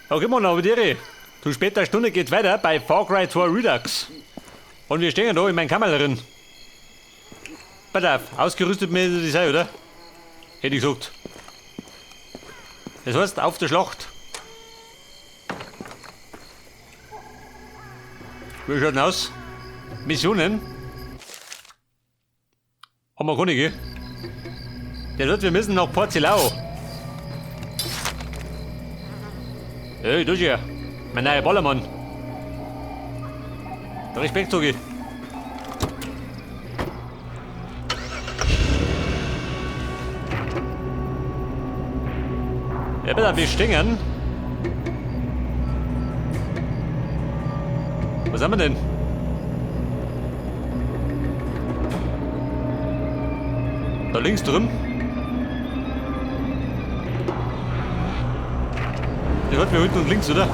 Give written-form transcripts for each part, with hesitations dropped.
Okay, Mann, aber dir. Zu später Stunde geht's weiter bei Far Cry 2 Redux. Und wir stehen da in meinem Kammer drin. Pass auf, ausgerüstet müssen die sein, oder? Hätte ich gesagt. Das heißt, auf der Schlacht. Wie schaut denn aus? Missionen? Haben wir keine, gell? Der sagt, wir müssen nach Porzellau. Hey, du hier. Mein neuer Ballermann. Respekt, sag ich. Ja, bitte, wir stehen. Was haben wir denn? Da links drin. Der hört mir hinten und links, oder?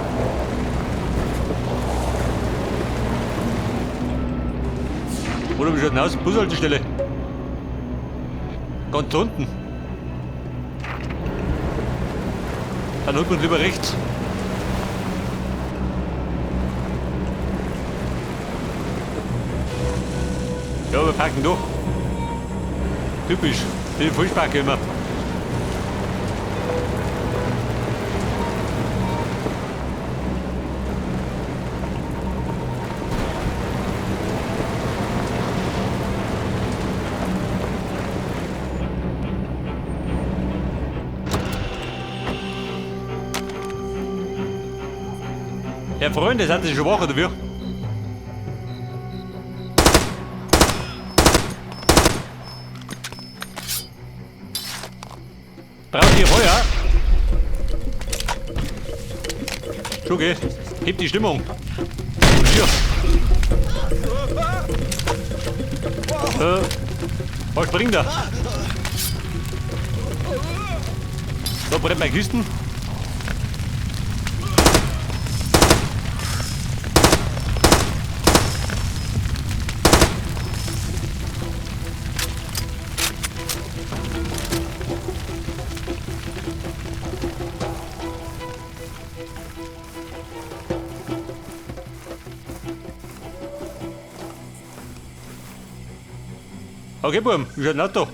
Oder wie schaut denn aus? Bushaltestelle. Ganz unten. Dann holt man lieber rechts. Ja, wir parken da. Typisch. Die Fußparke immer. Ja, Freunde, das hat sich schon Woche dafür. Braucht ihr Feuer? Schon geh. Heb die Stimmung. Und hier. Was bringt er? Da brennt meine Kisten. Okay, Buben, wie schaut denn Auto?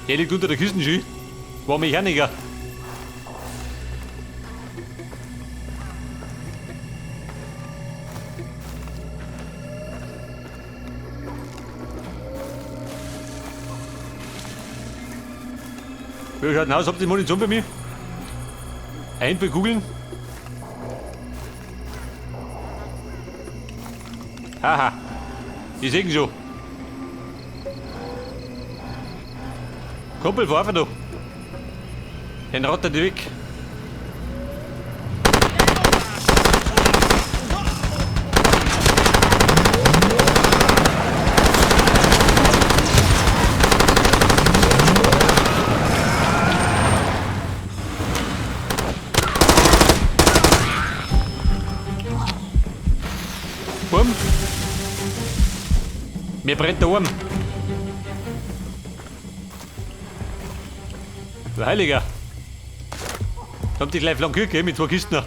Der liegt unter der Küstenski. War Mechaniker. Wie schaut denn aus? Habt ihr Munition bei mir? Ein für Kugeln? Haha, ich sehe ihn schon. Kumpel, fahr einfach da. Den rattert die weg. Bumm. Mir brennt der Arm. Du Heiliger. Kommt die gleich lang Küche mit 2 Kisten.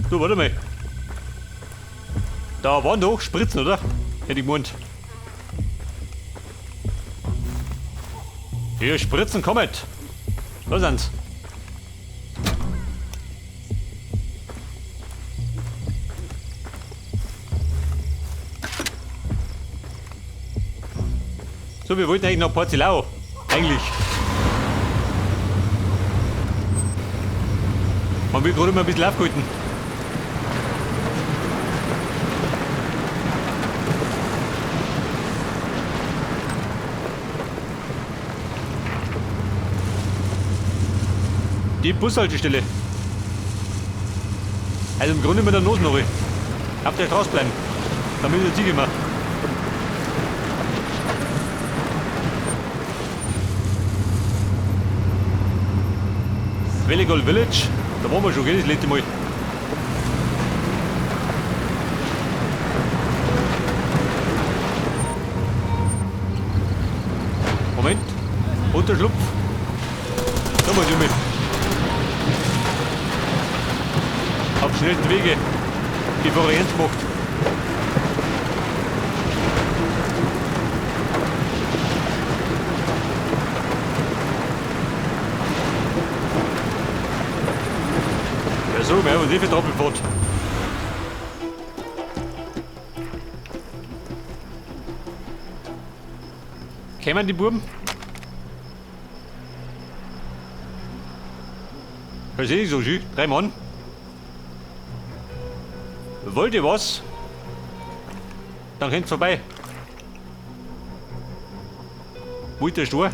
Du, warte mal. Da waren doch Spritzen, oder? Hätte ich gemeint. Hier, Spritzen, kommt. Da sind's. So, wir wollten eigentlich nach Porzellau. Eigentlich. Man will gerade mal ein bisschen aufgehalten. Die Bushaltestelle. Also im Grunde mit der Nase noch. Auf der Straße bleiben. Damit wir Ziege machen. Valley Gold Village, da waren wir schon, gell, das letzte Mal. Moment. Unterschlupf. Da muss ich mit. Hab schnell die Wege. Die Variante gemacht. Ja so, wir haben die für Doppelfahrt. Kämen die Buben? Das ist nicht so schön. 3 Mann. Wollt ihr was? Dann rennt vorbei. Wo ist der Stor?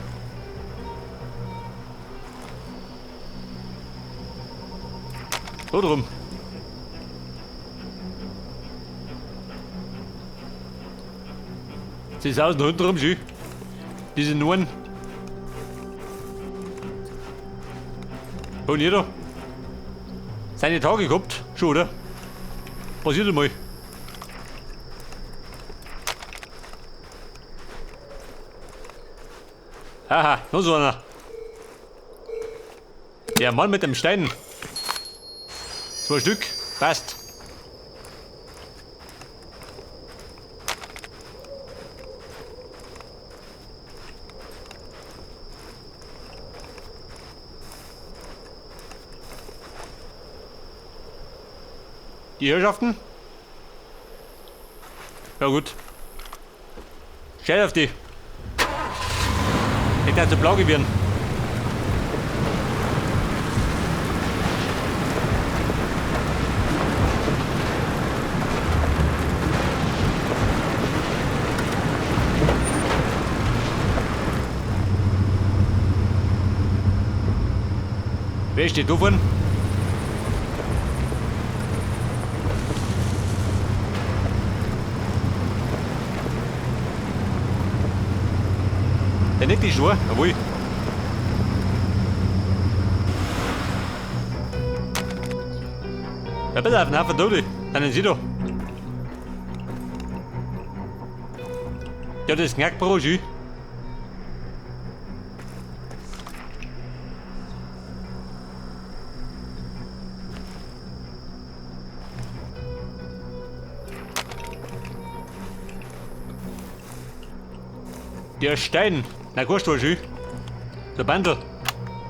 Da drum. Sie ist außen rundherum schön. Diese Nuren. Und jeder seine Tage gehabt, schon, oder? Passiert einmal. Aha, noch so einer. Der Mann mit dem Stein. 2 Stück, passt. Die Herrschaften? Ja gut. Scheiß auf die. Ich kann zu blau geworden. Wer steht da vorne? Der nicht die Schuhe, jawohl. Ja, bitte auf den Haufen da, dann sind sie da. Ja, das Knackbrot, schön. Der Stein, na kostet wohl schön. Der Bandel.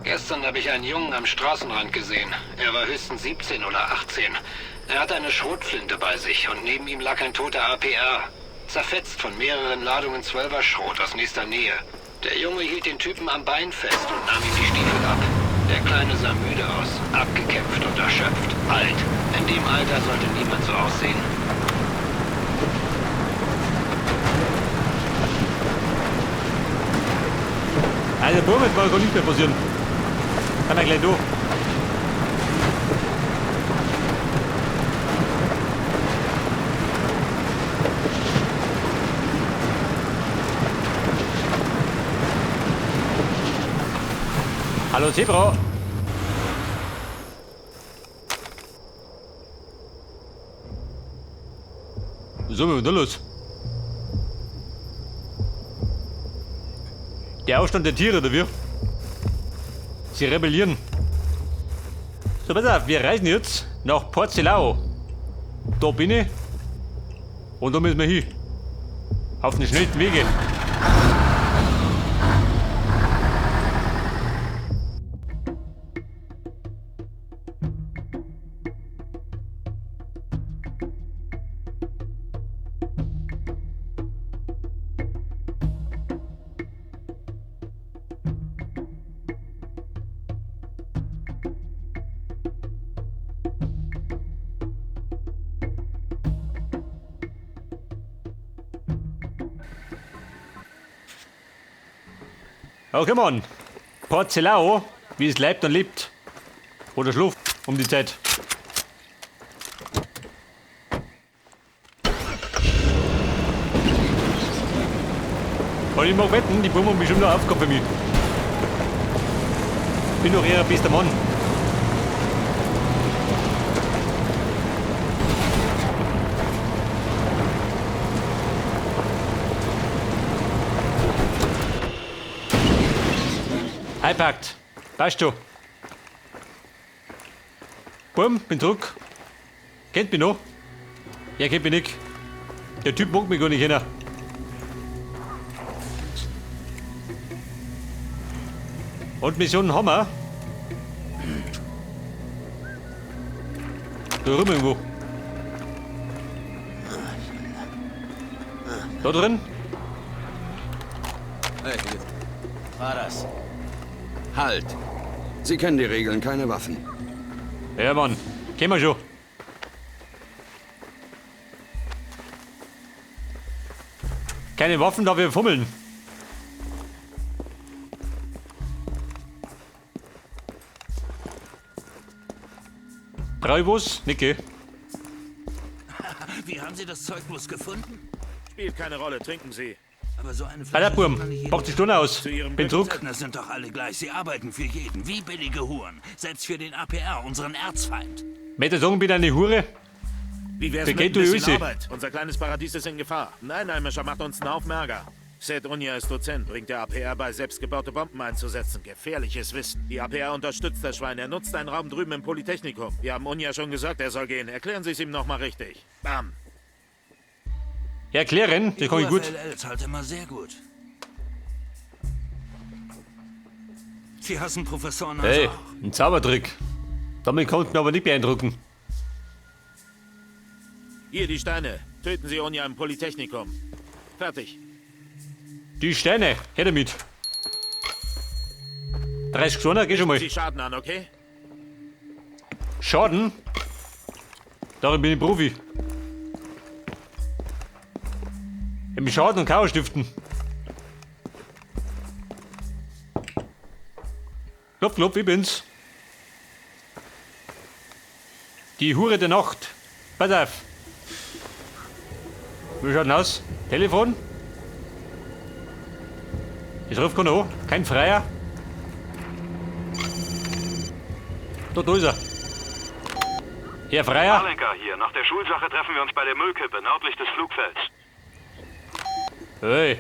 Gestern habe ich einen Jungen am Straßenrand gesehen. Er war höchstens 17 oder 18. Er hatte eine Schrotflinte bei sich und neben ihm lag ein toter APR. Zerfetzt von mehreren Ladungen 12er Schrot aus nächster Nähe. Der Junge hielt den Typen am Bein fest und nahm ihm die Stiefel ab. Der Kleine sah müde aus, abgekämpft und erschöpft. Alt. In dem Alter sollte niemand so aussehen. Also, Burmet war gar nicht mehr passieren. Kann er gleich durch. Hallo Zebra. Was ist denn da los? Der Aufstand der Tiere, oder wie? Sie rebellieren. So, pass auf, wir reisen jetzt nach Porzelao. Da bin ich. Und da müssen wir hin. Auf den schnellsten Wege. Oh, come on. Porzelao, wie es leibt und lebt. Oder schluft um die Zeit. Und ich mag wetten, die Buben haben bestimmt noch Aufgabe für mich. Bin doch eher ein bester Mann. Einpackt. Passt schon. Bumm, bin zurück. Kennt mich noch? Ja, kennt mich nicht. Der Typ mag mich gar nicht hin. Und Mission haben wir. Da drüben irgendwo. Da drin? Hey, War das? halt! Sie kennen die Regeln, keine Waffen. Ja, Mann. Kennen wir schon. Keine Waffen, da wir fummeln. Treibus, Nicke. Wie haben Sie das Zeug bloß gefunden? Spielt keine Rolle, trinken Sie. Aber so eine Alter Flasche Burm, sieht man nicht bock die Stunde aus. Zu Ihrem Bin zurück. Das sind doch alle gleich. Sie arbeiten für jeden, wie billige Huren. Selbst für den APR, unseren Erzfeind. Mette sagen, bin eine Hure. Wie wär's Wer mit ein geht, du bisschen Ösi? Arbeit? Unser kleines Paradies ist in Gefahr. Nein, Mischer macht uns einen Haufen Ärger. Seth Unya ist Dozent, bringt der APR bei, selbstgebaute Bomben einzusetzen. Gefährliches Wissen. Die APR unterstützt das Schwein. Er nutzt einen Raum drüben im Polytechnikum. Wir haben Unya schon gesagt, er soll gehen. Erklären Sie es ihm nochmal richtig. Bam. Erklären, das kann ich gut. UFLL zahlt immer sehr gut. Sie hassen Professoren also Hey, auch. ein Zaubertrick. Damit konnten wir aber nicht beeindrucken. Hier die Steine. Töten Sie Unya im Polytechnikum. Fertig. Die Steine, her damit. 30 Schoner, geh schon mal. Sie Schaden an, okay? Schaden? Darin bin ich Profi. Im Schaden und Chaos stiften. Klopf, klopf, ich bin's. Die Hure der Nacht. Pass auf. Wie schaut denn aus? Telefon? Das ruft keiner an. Kein Freier. Da ist er. Herr Freier. Malenka hier. Nach der Schulsache treffen wir uns bei der Müllkippe nördlich des Flugfelds. Hey.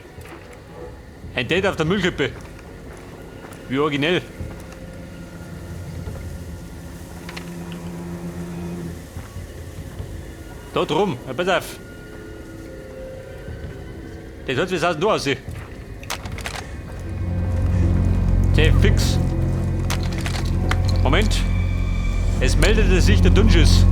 Ein Date auf der Müllkippe. Wie originell. Da drum. Ja, pass auf. Das hört sich aus nur aussehen. Sehr fix. Moment. Es meldete sich der Dünnschiss.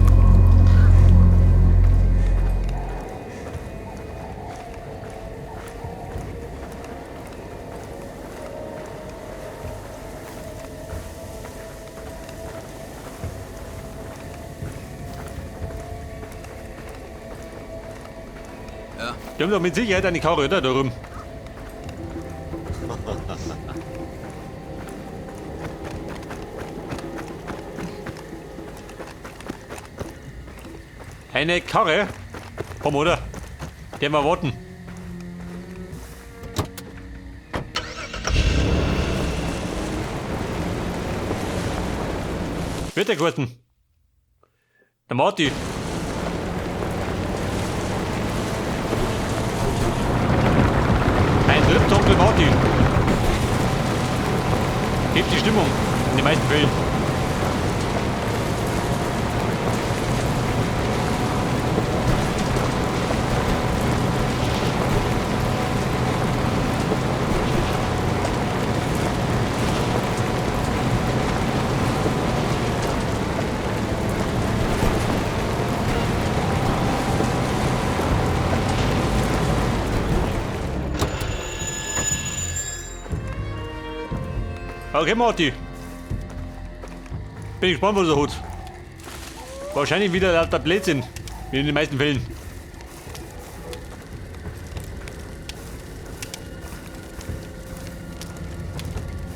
Ja. Die haben doch mit Sicherheit eine Karre, oder? Da rum. Eine Karre? Komm, oder? Der mal warten. Wird der Gurten? Der Marti. Ein Dritttonkel Martin. Hebt die Stimmung in den meisten Fällen. Okay, Marty. Bin gespannt, was er hat. Wahrscheinlich wieder lauter Blödsinn, wie in den meisten Fällen.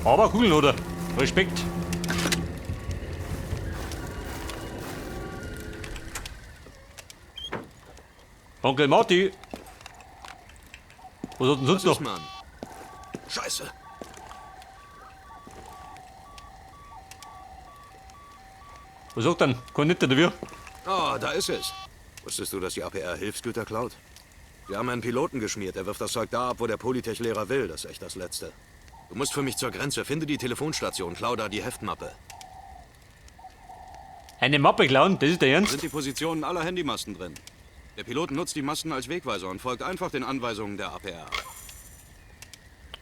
Aber Kugeln, oder? Respekt. Onkel Marty. Was hat denn sonst noch? Mann. Scheiße. Was sagt dann? Kein Netter dafür? Oh, da ist es. Wusstest du, dass die APR Hilfsgüter klaut? Wir haben einen Piloten geschmiert. Er wirft das Zeug da ab, wo der Polytech-Lehrer will. Das ist echt das Letzte. Du musst für mich zur Grenze. Finde die Telefonstation, klau da die Heftmappe. Eine Mappe klauen, das ist der Da Ernst? sind die Positionen aller Handymasten drin. Der Pilot nutzt die Masten als Wegweiser und folgt einfach den Anweisungen der APR.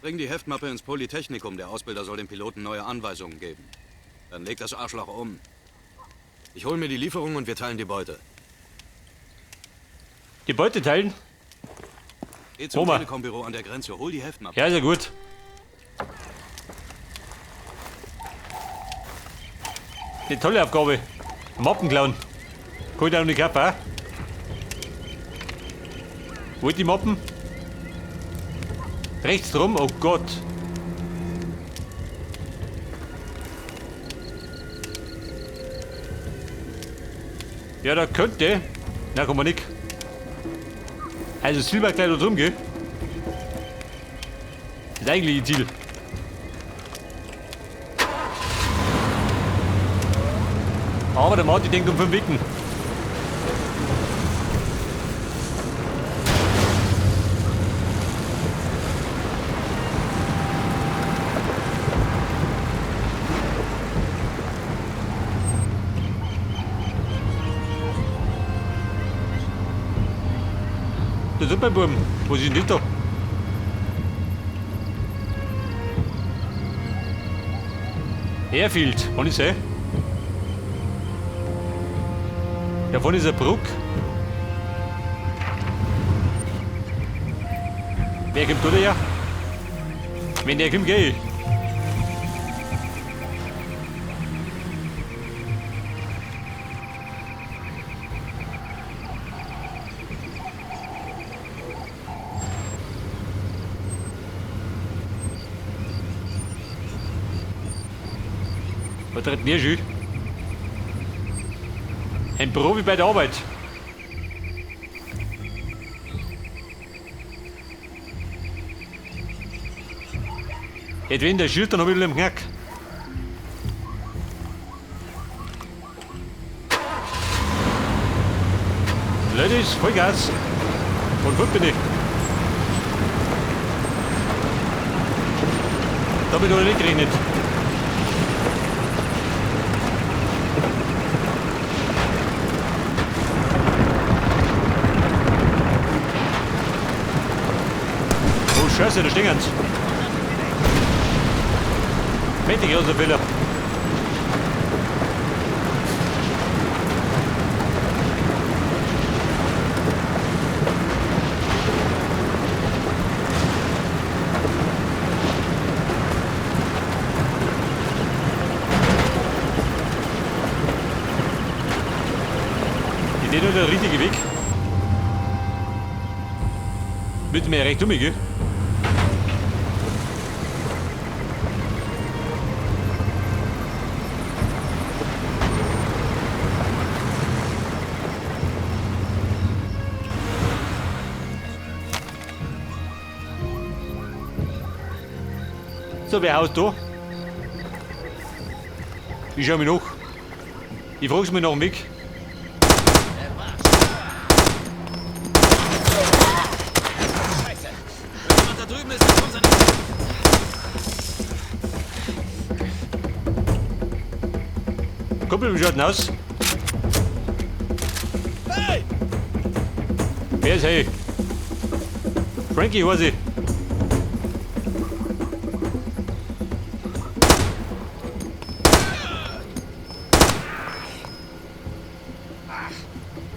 Bring die Heftmappe ins Polytechnikum. Der Ausbilder soll dem Piloten neue Anweisungen geben. Dann leg das Arschloch um. Ich hol mir die Lieferung und wir teilen die Beute. Die Beute teilen? Geh zum Oma. Telekom-Büro an der Grenze, hol die Heftmappe. Ja, ist ja gut. Eine tolle Aufgabe. Mappen klauen. Kann ich da noch nicht gehabt, auch? Wo ist die Mappen? Rechts drum? Oh Gott. Ja, da könnte. Na, kann man nicht. Also Silberkleider drum, gell? Das ist eigentlich ein Ziel. Aber der Martin denkt um 5 Wicken. Der Superbuben, wo ist denn das da? Airfield, kann ich sehen? Da vorne ist eine Brücke. Wer kommt da her? Wenn der kommt, geh ich. Was tritt mir schon? Ein Profi bei der Arbeit. Jetzt wenn der Schild dann noch ein bisschen im Knack. Ladies, Vollgas. Und gut bin ich. Da bin ich noch nicht gerechnet. Oh Scheiße, da stehen sie. Mächtig großer Fehler. Ist das nur der richtige Weg? Mit mir recht um mich, gell? So, wer haust da? Ich schau mich nach. Ich frag's mich nach dem Weg. Da drüben ist unser... Kumpel, wie schaut denn aus? Wer ist hey? Frankie, wo ist ich?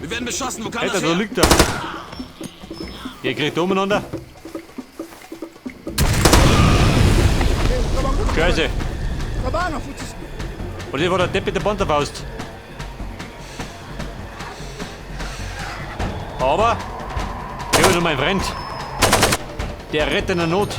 Wir werden beschossen, wo kann Alter, das da her? liegt er. Ihr kriegt da umeinander. Scheiße. Und das war der Depp mit der Panzerfaust. Aber, hier ist mein Freund. Der rettet in der Not.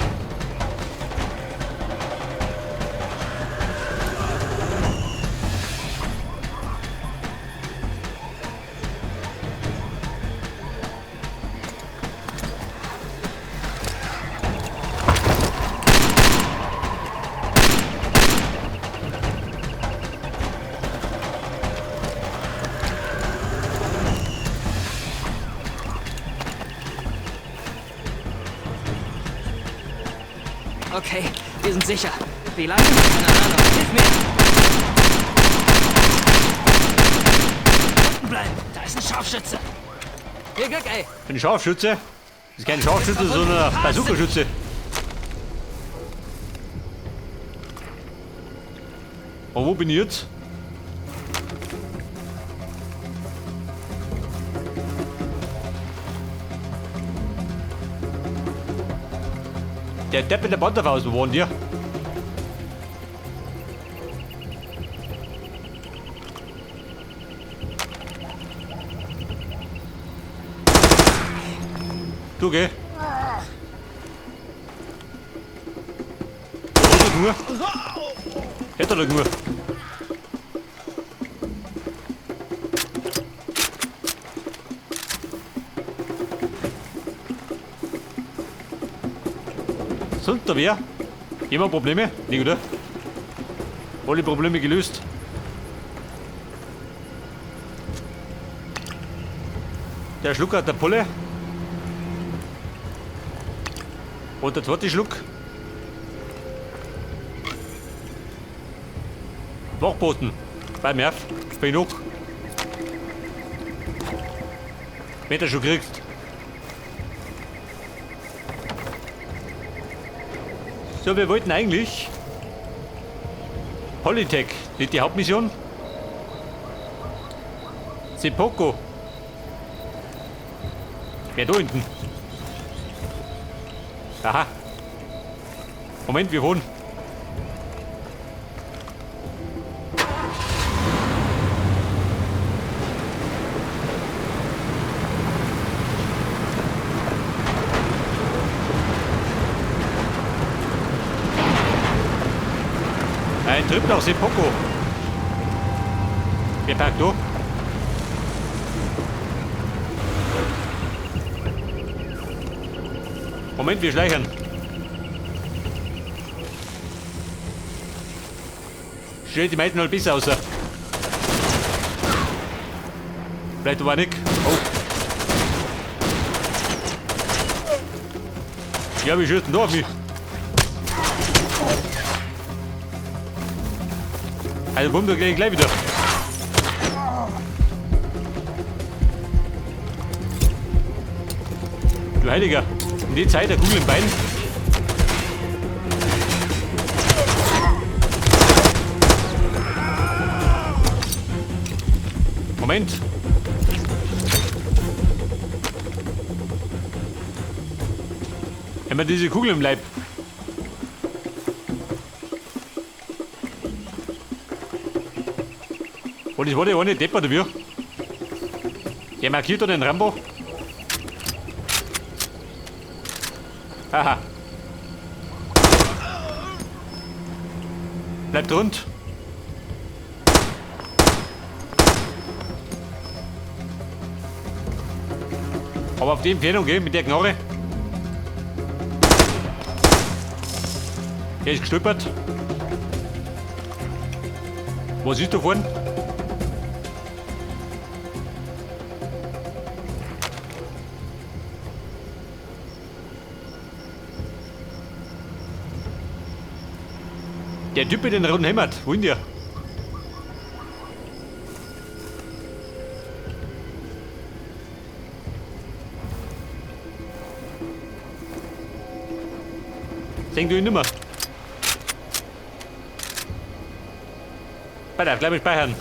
Okay, Wir sind sicher. Wie lange? Keine Ahnung. Hilf mir! Unten bleiben! Da ist ein Scharfschütze! Viel Glück, ey! Ein Scharfschütze? Das ist kein Scharfschütze, sondern ein Bazooka-Schütze. Und wo bin ich jetzt? Der Depp in der Panzerfaust, wo waren die? Du, geh. Hätte nur. Hätte doch nur. Sonst da wer? Jemand Probleme? Nicht, oder? Alle Probleme gelöst. Der Schluck hat der Pulle. Und der zweite Schluck. Wachboten. Bei Merv. Bin noch. Wenn du schon kriegst. So, wir wollten eigentlich Polytech, nicht die Hauptmission. Sepoko. Wer da hinten? Aha. Moment, wir wohnen. Ein Trip nach Sepoko. Wer parkt da? Moment, wir schleichen. Stellt die meisten halt besser aus. Vielleicht aber nicht. Oh. Ja, wie schießt denn da auf mich? Also bumm, da gleich wieder. Du Heiliger, in die Zeit der Kugel im Bein. Moment. Haben wir diese Kugel im Leib? Und das war der eine Depp, oder wie? Der markiert da den Rambo. Haha. Bleibt rund. Aber auf die Empfehlung gehen mit der Knarre. Der ist gestolpert. Was ist da vorne? Der Typ mit den roten Hemd, wohin der? Sehen du ihn nimmer? Weiter, bleib ich speichern.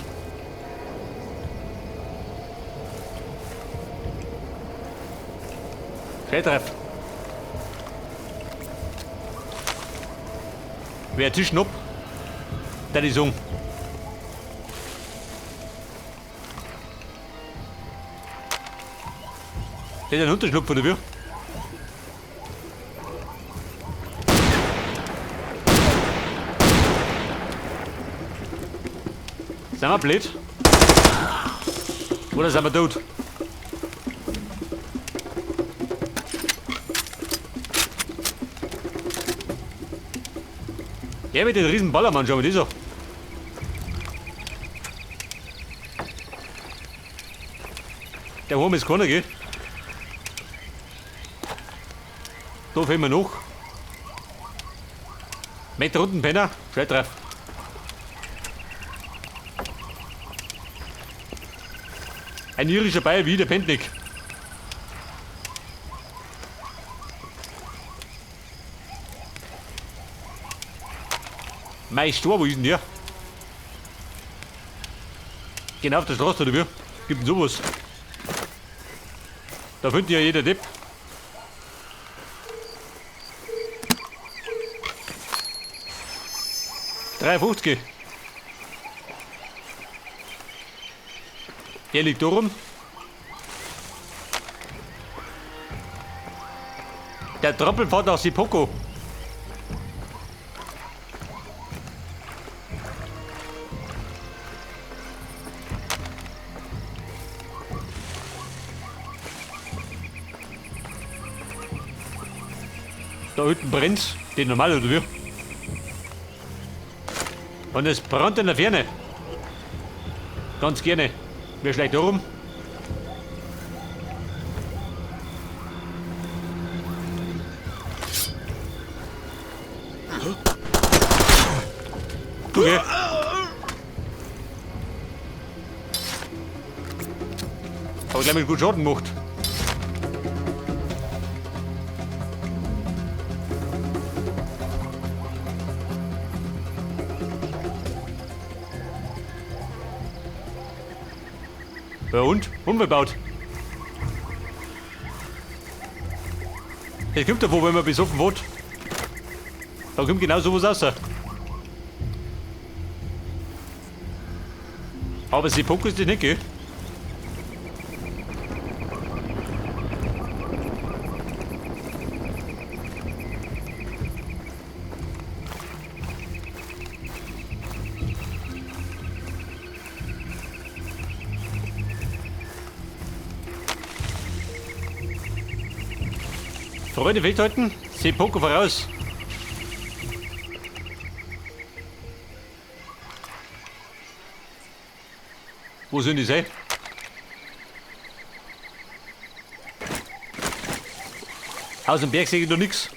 Fehltreff. Wer Tisch schnupp? Da die Sung. Der ist ein Unterschlupf, oder wie? Sind wir blöd? Oder sind wir tot? Ja, mit den riesen Ballermann, schau mal das an. Der oben ist keiner, gell? Da fehlen wir noch. Meter unten, Penner. Schnell drauf. Ein irischer Bayer wie der pennt nicht. Mein Stor, wo ist denn der? Genau auf der Straße, oder wie? Gibt denn sowas? Da findet ja jeder Depp. $3,50. Der liegt da rum. Der Troppel fährt nach Sipoko. Da unten brennt's, den normal oder wie? Und es brennt in der Ferne. Ganz gerne. Wir schlägt da rum. Okay. Aber gleich mit gut Schaden gemacht. Ja und? Unverbaut. Das kommt davon, wenn man besoffen wird. Da kommt genau sowas raus. Aber Sipoko ist das nicht, gell? Freunde, festhalten. Sipoko voraus. Wo sind die sein? Aus dem Berg sehe ich noch nichts.